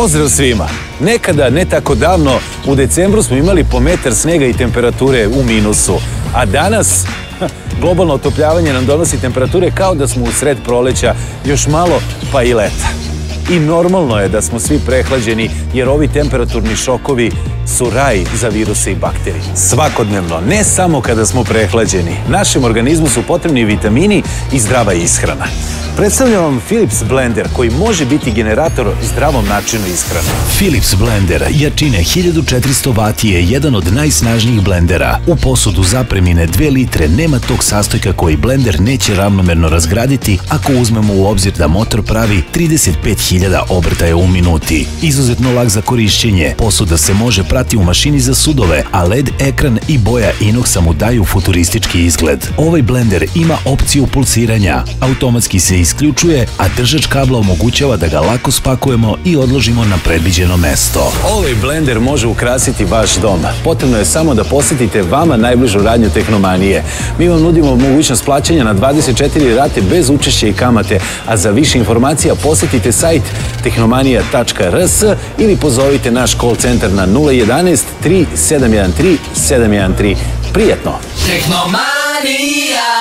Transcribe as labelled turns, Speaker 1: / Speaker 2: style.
Speaker 1: Pozdrav svima! Nekada, ne tako davno, u decembru smo imali po metar snega i temperature u minusu. A danas, globalno otopljavanje nam donosi temperature kao da smo u sred proleća, još malo pa i leta. I normalno je da smo svi prehlađeni, jer ovi temperaturni šokovi su raj za viruse i bakterije. Svakodnevno, ne samo kada smo prehlađeni, našem organizmu su potrebni vitamini i zdrava ishrana. Predstavljam vam Philips blender koji može biti generator zdravom načinu ishrane.
Speaker 2: Philips blender jačine 1400 W je jedan od najsnažnijih blendera. U posudu zapremine 2 litre nema tog sastojka koji blender neće ravnomerno razgraditi ako uzmemo u obzir da motor pravi 35.000 obrtaja u minuti. Izuzetno lak za korišćenje, posuda se može prati u mašini za sudove, a LED ekran i boja inoxa mu daju futuristički izgled. Ovaj blender ima opciju pulsiranja, automatski se isključuje, a držač kabla omogućava da ga lako spakujemo i odložimo na predviđeno mesto.
Speaker 1: Ovaj blender može ukrasiti vaš dom. Potrebno je samo da posetite vama najbližu radnju Tehnomanije. Mi vam nudimo mogućnost plaćanja na 24 rate bez učešća i kamate, a za više informacija posetite sajt tehnomanija.rs ili pozovite naš call centar na 011 3713 713. Prijetno!
Speaker 3: Tehnomanija!